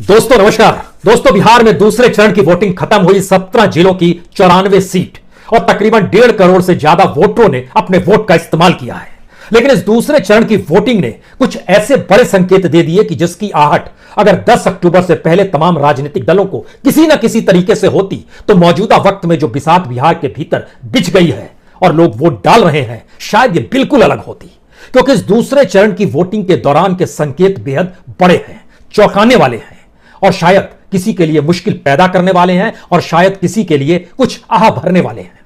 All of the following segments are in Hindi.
दोस्तों नमस्कार। दोस्तों बिहार में दूसरे चरण की वोटिंग खत्म हुई। 17 जिलों की 94 सीट और तकरीबन 1.5 करोड़ से ज्यादा वोटरों ने अपने वोट का इस्तेमाल किया है। लेकिन इस दूसरे चरण की वोटिंग ने कुछ ऐसे बड़े संकेत दे दिए कि जिसकी आहट अगर 10 अक्टूबर से पहले तमाम राजनीतिक दलों को किसी न किसी तरीके से होती तो मौजूदा वक्त में जो बिसात बिहार के भीतर बिछ गई है और लोग वोट डाल रहे हैं, शायद ये बिल्कुल अलग होती। क्योंकि इस दूसरे चरण की वोटिंग के दौरान के संकेत बेहद बड़े हैं, चौंकाने वाले हैं और शायद किसी के लिए मुश्किल पैदा करने वाले हैं और शायद किसी के लिए कुछ आह भरने वाले हैं।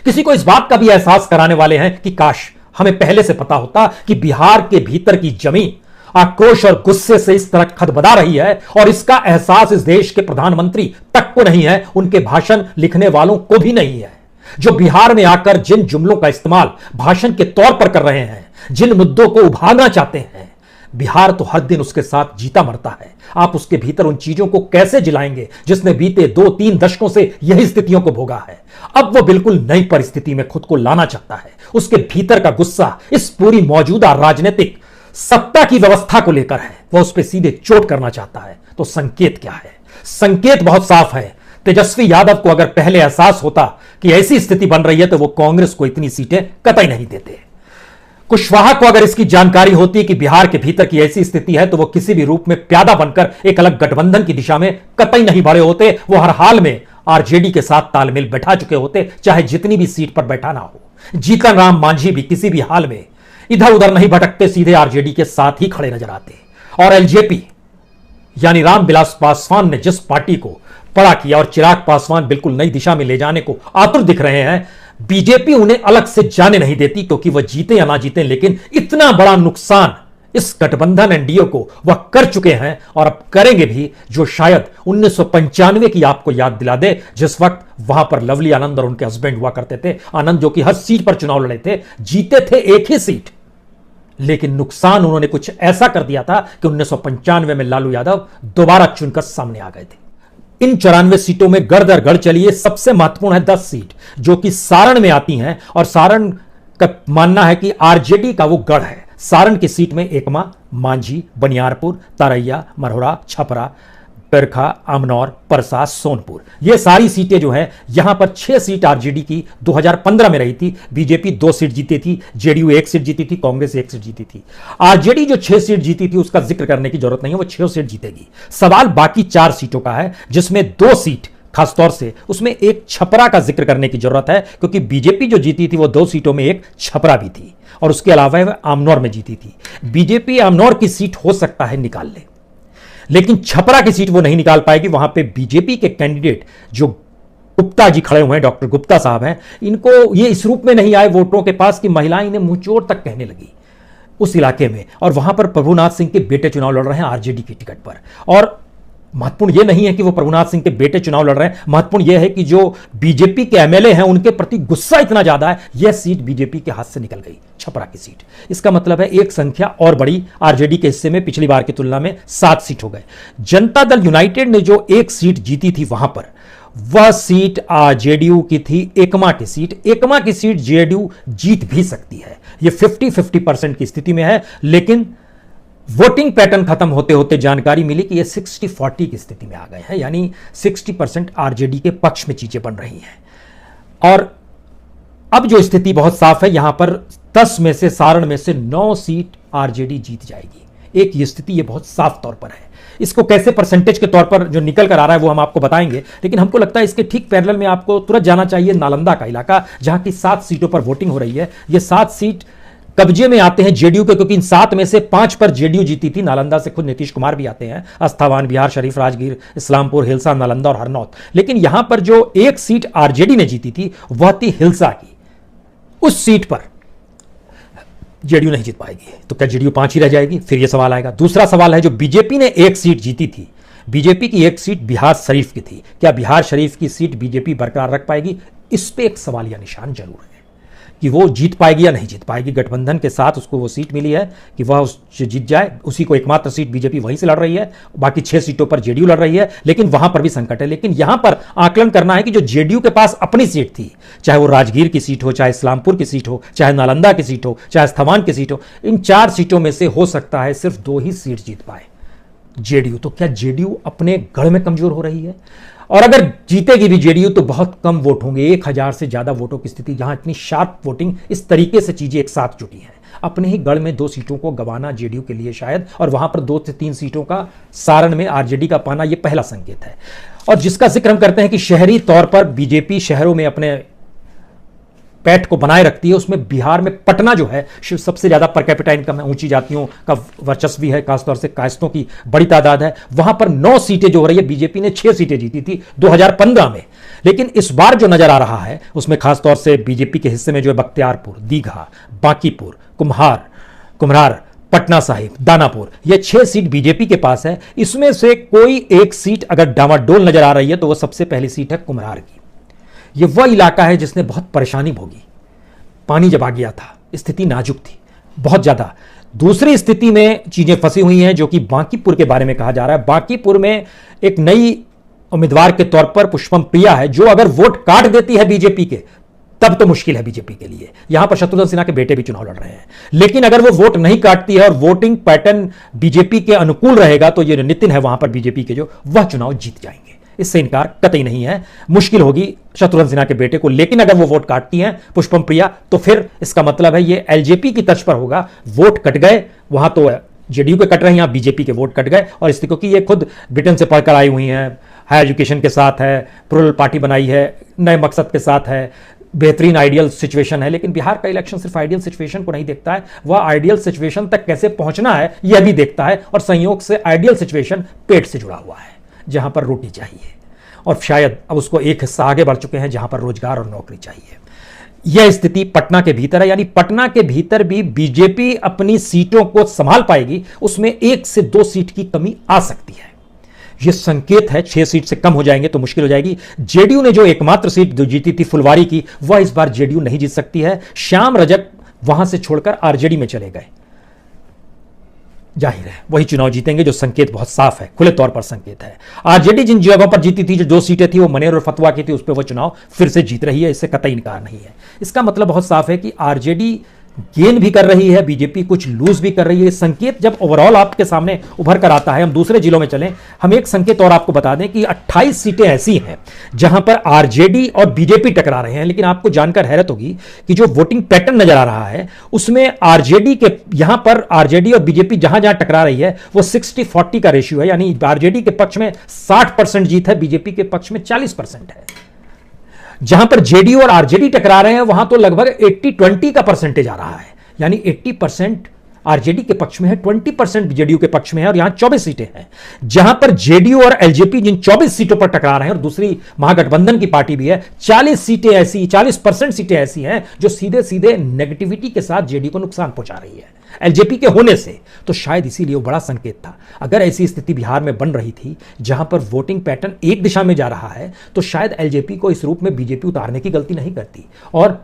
किसी को इस बात का भी एहसास कराने वाले हैं कि काश हमें पहले से पता होता कि बिहार के भीतर की जमीन आक्रोश और गुस्से से इस तरह खदबदा रही है और इसका एहसास इस देश के प्रधानमंत्री तक को नहीं है, उनके भाषण लिखने वालों को भी नहीं है। जो बिहार में आकर जिन जुमलों का इस्तेमाल भाषण के तौर पर कर रहे हैं, जिन मुद्दों को उभारना चाहते हैं, बिहार तो हर दिन उसके साथ जीता मरता है। आप उसके भीतर उन चीजों को कैसे जिलाएंगे जिसने बीते 2-3 दशकों से यही स्थितियों को भोगा है। अब वो बिल्कुल नई परिस्थिति में खुद को लाना चाहता है। उसके भीतर का गुस्सा इस पूरी मौजूदा राजनीतिक सत्ता की व्यवस्था को लेकर है। वह उस पर सीधे चोट करना चाहता है। तो संकेत क्या है? संकेत बहुत साफ है। तेजस्वी यादव को अगर पहले एहसास होता कि ऐसी स्थिति बन रही है तो वो कांग्रेस को इतनी सीटें कतई नहीं देते। कुशवाहा को अगर इसकी जानकारी होती कि बिहार के भीतर की ऐसी स्थिति है तो वो किसी भी रूप में प्यादा बनकर एक अलग गठबंधन की दिशा में कतई नहीं बढ़े होते। वो हर हाल में आरजेडी के साथ तालमेल बैठा चुके होते, चाहे जितनी भी सीट पर बैठाना हो। जीतन राम मांझी भी किसी भी हाल में इधर उधर नहीं भटकते, सीधे आरजेडी के साथ ही खड़े नजर आते। और एलजेपी यानी रामविलास पासवान ने जिस पार्टी को बड़ा किया और चिराग पासवान बिल्कुल नई दिशा में ले जाने को आतुर दिख रहे हैं, बीजेपी उन्हें अलग से जाने नहीं देती क्योंकि वह जीते या ना जीते, लेकिन इतना बड़ा नुकसान इस गठबंधन एनडीए को वह कर चुके हैं और अब करेंगे भी, जो शायद 1995 की आपको याद दिला दे, जिस वक्त वहां पर लवली आनंद और उनके हस्बैंड हुआ करते थे। आनंद जो कि हर सीट पर चुनाव लड़े थे, जीते थे एक ही सीट, लेकिन नुकसान उन्होंने कुछ ऐसा कर दिया था कि 1995 में लालू यादव दोबारा चुनकर सामने आ गए थे। इन 94 सीटों में गढ़ दर गढ़ चलिए, सबसे महत्वपूर्ण है 10 सीट जो कि सारण में आती हैं और सारण का मानना है कि आरजेडी का वो गढ़ है। सारण की सीट में एकमा, मांझी, बनियारपुर, तरैया, मरहरा, छपरा, पेरखा, अमनौर, परसा, सोनपुर, ये सारी सीटें जो हैं, यहां पर 6 सीट आरजेडी की 2015 में रही थी। बीजेपी 2 सीट जीती थी, जेडीयू 1 सीट जीती थी, कांग्रेस 1 सीट जीती थी। आरजेडी जो 6 सीट जीती थी उसका जिक्र करने की जरूरत नहीं है, वो 6 सीट जीतेगी। सवाल बाकी 4 सीटों का है, जिसमें 2 सीट खासतौर से उसमें एक छपरा का जिक्र करने की जरूरत है, क्योंकि बीजेपी जो जीती थी वो 2 सीटों में एक छपरा भी थी और उसके अलावा वह आमनौर में जीती थी। बीजेपी आमनौर की सीट हो सकता है निकाल ले, लेकिन छपरा की सीट वो नहीं निकाल पाएगी। वहां पे बीजेपी के कैंडिडेट जो गुप्ता जी खड़े हुए हैं, डॉक्टर गुप्ता साहब हैं, इनको ये इस रूप में नहीं आए वोटरों के पास कि महिलाएं इन्हें मुंहचोड़ तक कहने लगी उस इलाके में। और वहां पर प्रभुनाथ सिंह के बेटे चुनाव लड़ रहे हैं आरजेडी की टिकट पर। और महत्वपूर्ण यह नहीं है कि वो प्रभुनाथ सिंह के बेटे चुनाव लड़ रहे हैं, महत्वपूर्ण यह है कि जो बीजेपी के एमएलए हैं उनके प्रति गुस्सा इतना ज्यादा है। यह सीट बीजेपी के हाथ से निकल गई, छपरा की सीट। इसका मतलब है एक संख्या और बड़ी आरजेडी के हिस्से में, पिछली बार की तुलना में 7 सीट हो गए। जनता दल यूनाइटेड ने जो 1 सीट जीती थी वहां पर, वह सीट जेडीयू की थी, एकमा की सीट। एकमा की सीट जेडीयू जीत भी सकती है, यह 50-50% की स्थिति में है। लेकिन वोटिंग पैटर्न खत्म होते होते जानकारी मिली कि ये 60-40 की स्थिति में आ गए हैं, यानी 60% आरजेडी के पक्ष में चीजें बन रही हैं। और अब जो स्थिति बहुत साफ है, यहां पर 10 में से, सारण में से 9 सीट आरजेडी जीत जाएगी। एक ये स्थिति ये बहुत साफ तौर पर है। इसको कैसे परसेंटेज के तौर पर जो निकल कर आ रहा है वो हम आपको बताएंगे, लेकिन हमको लगता है इसके ठीक पैरेलल में आपको तुरंत जाना चाहिए नालंदा का इलाका, जहां की 7 सीटों पर वोटिंग हो रही है। ये 7 सीट कब्जे में आते हैं जेडीयू के, क्योंकि इन 7 में से 5 पर जेडीयू जीती थी। नालंदा से खुद नीतीश कुमार भी आते हैं, अस्थावान, बिहार शरीफ, राजगीर, इस्लामपुर, हिलसा, नालंदा और हरनौत। लेकिन यहां पर जो एक सीट आरजेडी ने जीती थी वह थी हिलसा की। उस सीट पर जेडीयू नहीं जीत पाएगी, तो क्या जेडीयू 5 ही रह जाएगी? फिर यह सवाल आएगा। दूसरा सवाल है, जो बीजेपी ने 1 सीट जीती थी, बीजेपी की 1 सीट बिहार शरीफ की थी, क्या बिहार शरीफ की सीट बीजेपी बरकरार रख पाएगी? इस पे एक सवालिया निशान जरूर है कि वो जीत पाएगी या नहीं जीत पाएगी। गठबंधन के साथ उसको वो सीट मिली है कि वह जीत जाए, उसी को एकमात्र सीट बीजेपी वहीं से लड़ रही है, बाकी 6 सीटों पर जेडीयू लड़ रही है, लेकिन वहां पर भी संकट है। लेकिन यहां पर आकलन करना है कि जो जेडीयू के पास अपनी सीट थी, चाहे वो राजगीर की सीट हो, चाहे इस्लामपुर की सीट हो, चाहे नालंदा की सीट हो, चाहे अस्थावान की सीट हो, इन 4 सीटों में से हो सकता है सिर्फ 2 ही सीट जीत पाए। जेडीयू। तो क्या जेडीयू अपने गढ़ में कमजोर हो रही है? और अगर जीतेगी भी जेडीयू तो बहुत कम वोट होंगे, 1000 से ज्यादा वोटों की स्थिति। यहां इतनी शार्प वोटिंग, इस तरीके से चीजें एक साथ जुटी हैं। अपने ही गढ़ में 2 सीटों को गंवाना जेडीयू के लिए शायद, और वहां पर 2 से 3 सीटों का सारण में आरजेडी का पाना, यह पहला संकेत है। और जिसका जिक्र हम करते हैं कि शहरी तौर पर बीजेपी शहरों में अपने पैठ को बनाए रखती है, उसमें बिहार में पटना जो है सबसे ज्यादा पर कैपिटा इनकम है, ऊंची जातियों का वर्चस्व है, खासतौर से कायस्थों की बड़ी तादाद है। वहां पर 9 सीटें जो हो रही है, बीजेपी ने 6 सीटें जीती थी 2015 में। लेकिन इस बार जो नजर आ रहा है उसमें खासतौर से बीजेपी के हिस्से में जो है बख्तियारपुर, दीघा, बांकीपुर, कुम्हार, पटना साहिब, दानापुर, ये 6 सीट बीजेपी के पास है। इसमें से कोई एक सीट अगर डामाडोल नजर आ रही है तो वह सबसे पहली सीट है कुम्हार की। यह वह इलाका है जिसने बहुत परेशानी भोगी। पानी जब आ गया था, स्थिति नाजुक थी बहुत ज्यादा। दूसरी स्थिति में चीजें फंसी हुई हैं जो कि बांकीपुर के बारे में कहा जा रहा है। बांकीपुर में एक नई उम्मीदवार के तौर पर पुष्पम प्रिया है, जो अगर वोट काट देती है बीजेपी के तब तो मुश्किल है बीजेपी के लिए। यहां पर शत्रुघ्न सिन्हा के बेटे भी चुनाव लड़ रहे हैं, लेकिन अगर वो वोट नहीं काटती है और वोटिंग पैटर्न बीजेपी के अनुकूल रहेगा तो ये नितिन है वहां पर बीजेपी के, जो वह चुनाव जीत जाएंगे, इससे इनकार कतई नहीं है। मुश्किल होगी शत्रुघ्न सिन्हा के बेटे को, लेकिन अगर वो वोट काटती हैं पुष्पम प्रिया तो फिर इसका मतलब है ये एलजेपी की तर्ज पर होगा। वोट कट गए, वहां तो जेडीयू के कट रहे हैं, यहां बीजेपी के वोट कट गए। और इसलिए क्योंकि ये खुद ब्रिटेन से पढ़कर आई हुई हैं, हायर एजुकेशन के साथ है, प्लुरल पार्टी बनाई है, नए मकसद के साथ है, बेहतरीन आइडियल सिचुएशन है। लेकिन बिहार का इलेक्शन सिर्फ आइडियल सिचुएशन को नहीं देखता है, वह आइडियल सिचुएशन तक कैसे पहुंचना है यह भी देखता है। और संयोग से आइडियल सिचुएशन पेट से जुड़ा हुआ है, जहां पर रोटी चाहिए, और शायद अब उसको एक हिस्सा आगे बढ़ चुके हैं जहां पर रोजगार और नौकरी चाहिए। यह स्थिति पटना के भीतर है, यानी पटना के भीतर भी बीजेपी अपनी सीटों को संभाल पाएगी, उसमें 1 से 2 सीट की कमी आ सकती है। यह संकेत है, 6 सीट से कम हो जाएंगे तो मुश्किल हो जाएगी। जेडीयू ने जो एकमात्र सीट जो जीती थी फुलवारी की, वह इस बार जेडीयू नहीं जीत सकती है। श्याम रजक वहां से छोड़कर आरजेडी में चले गए, जाहिर है वही चुनाव जीतेंगे, जो संकेत बहुत साफ है, खुले तौर पर संकेत है। आरजेडी जिन जगहों पर जीती थी, जो 2 सीटें थी वो मनेर और फतवा की थी, उस पर वो चुनाव फिर से जीत रही है, इससे कतई इनकार नहीं है। इसका मतलब बहुत साफ है कि आरजेडी गेन भी कर रही है, बीजेपी कुछ लूज भी कर रही है। संकेत जब ओवरऑल आपके सामने उभर कर आता है, हम दूसरे जिलों में चलें, हम एक संकेत और आपको बता दें कि 28 सीटें ऐसी हैं जहां पर आरजेडी और बीजेपी टकरा रहे हैं। लेकिन आपको जानकर हैरत होगी कि जो वोटिंग पैटर्न नजर आ रहा है उसमें आरजेडी के, यहां पर आरजेडी और बीजेपी जहां जहां टकरा रही है वो 60-40 का रेशियो है, यानी आरजेडी के पक्ष में 60% जीत है, बीजेपी के पक्ष में 40% है। जहां पर जेडीयू और आरजेडी टकरा रहे हैं वहां तो लगभग 80-20 का परसेंटेज आ रहा है, यानी 80% आरजेडी के पक्ष में है, 20% जेडीयू के पक्ष में है, और यहां 24 सीटें हैं। जहां पर जेडीयू और एलजेपी जिन 24 सीटों पर टकरा रहे हैं, और दूसरी महागठबंधन की पार्टी भी है, 40 सीटें ऐसी, 40% सीटें ऐसी हैं जो सीधे सीधे नेगेटिविटी के साथ जेडीयू को नुकसान पहुंचा रही है एलजेपी के होने से। तो शायद इसीलिए वो बड़ा संकेत था। अगर ऐसी स्थिति बिहार में बन रही थी जहां पर वोटिंग पैटर्न एक दिशा में जा रहा है, तो शायद एलजेपी को इस रूप में बीजेपी उतारने की गलती नहीं करती। और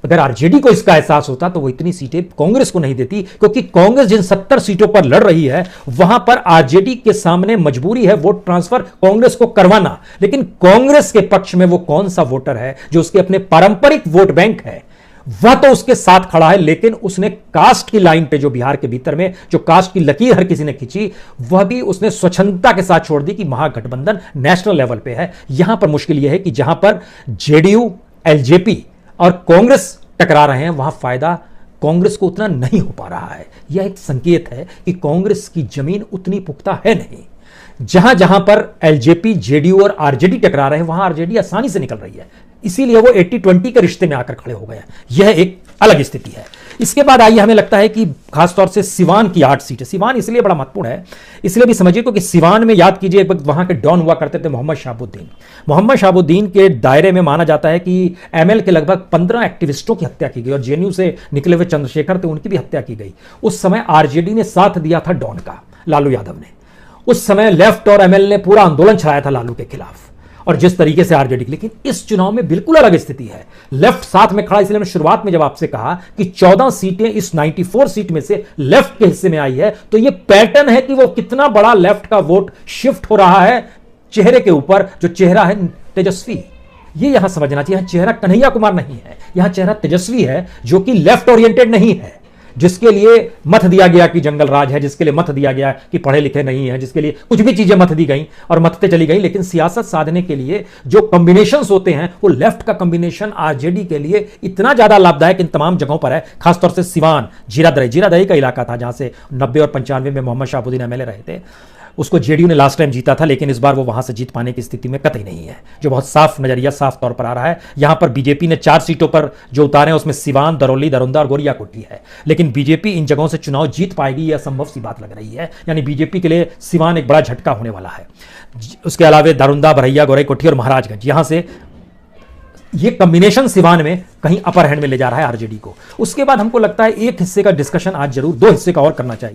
अगर आरजेडी को इसका एहसास होता तो वो इतनी सीटें कांग्रेस को नहीं देती, क्योंकि कांग्रेस जिन 70 सीटों पर लड़ रही है वहां पर आरजेडी के सामने मजबूरी है वोट ट्रांसफर कांग्रेस को करवाना। लेकिन कांग्रेस के पक्ष में वो कौन सा वोटर है जो उसके अपने पारंपरिक वोट बैंक है, वह तो उसके साथ खड़ा है, लेकिन उसने कास्ट की लाइन पे, जो बिहार के भीतर में जो कास्ट की लकीर हर किसी ने खींची, वह भी उसने स्वच्छंदता के साथ छोड़ दी कि महागठबंधन नेशनल लेवल पे है। यहां पर मुश्किल यह है कि जहां पर जेडीयू, एलजेपी और कांग्रेस टकरा रहे हैं वहां फायदा कांग्रेस को उतना नहीं हो पा रहा है। यह एक संकेत है कि कांग्रेस की जमीन उतनी पुख्ता है नहीं। जहां जहां पर एलजेपी, जेडीयू और आरजेडी टकरा रहे हैं वहां आरजेडी आसानी से निकल रही है, इसीलिए वो 80-20 के रिश्ते में आकर खड़े हो गए हैं। यह एक अलग स्थिति है। इसके बाद आइए, हमें लगता है कि खासतौर से सिवान की 8 सीटें, सिवान इसलिए बड़ा महत्वपूर्ण है, इसलिए भी समझिए क्योंकि सिवान में याद कीजिए एक वक्त वहां के डॉन हुआ करते थे मोहम्मद शहाबुद्दीन। मोहम्मद शहाबुद्दीन के दायरे में माना जाता है कि एमएल के लगभग 15 एक्टिविस्टों की हत्या की गई, और जेएनयू से निकले हुए चंद्रशेखर थे, उनकी भी हत्या की गई। उस समय आरजेडी ने साथ दिया था डॉन का, लालू यादव ने। उस समय लेफ्ट और एमएल ने पूरा आंदोलन चलाया था लालू के खिलाफ, और जिस तरीके से आरजेडी। लेकिन इस चुनाव में बिल्कुल अलग स्थिति है, लेफ्ट साथ में खड़ा। इसलिए मैं शुरुआत में जब आपसे कहा कि 14 सीटें इस 94 सीट में से लेफ्ट के हिस्से में आई है, तो यह पैटर्न है कि वो कितना बड़ा लेफ्ट का वोट शिफ्ट हो रहा है चेहरे के ऊपर, जो चेहरा है तेजस्वी। ये यहां समझना चाहिए, यहां चेहरा कन्हैया कुमार नहीं है, यहां चेहरा तेजस्वी है, जो कि लेफ्ट ओरिएंटेड नहीं है। जिसके लिए मत दिया गया कि जंगल राज है, जिसके लिए मत दिया गया कि पढ़े लिखे नहीं है, जिसके लिए कुछ भी चीजें मत दी गई और मतते चली गई। लेकिन सियासत साधने के लिए जो कॉम्बिनेशंस होते हैं, वो लेफ्ट का कॉम्बिनेशन आरजेडी के लिए इतना ज्यादा लाभदायक इन तमाम जगहों पर है। खासतौर से सिवान, जीरादरी का इलाका था जहां से 90 और 95 में मोहम्मद शहाबुद्दीन एमएलए रहे थे। उसको जेडीयू ने लास्ट टाइम जीता था, लेकिन इस बार वो वहां से जीत पाने की स्थिति में कतई नहीं है, जो बहुत साफ नजरिया, साफ तौर पर आ रहा है। यहां पर बीजेपी ने 4 सीटों पर जो उतारे हैं उसमें सिवान, दरौली, दरोंदा और गोरियाकोटी है। लेकिन बीजेपी इन जगहों से चुनाव जीत पाएगी, यह असंभव सी बात लग रही है। यानी बीजेपी के लिए सिवान एक बड़ा झटका होने वाला है। उसके अलावा दरोंदा, बरैया, गोरैकोठी और महाराजगंज, यहां से ये कॉम्बिनेशन सिवान में कहीं अपर हैंड में ले जा रहा है आरजेडी को। उसके बाद हमको लगता है एक हिस्से का डिस्कशन आज जरूर 2 हिस्से का और करना चाहिए।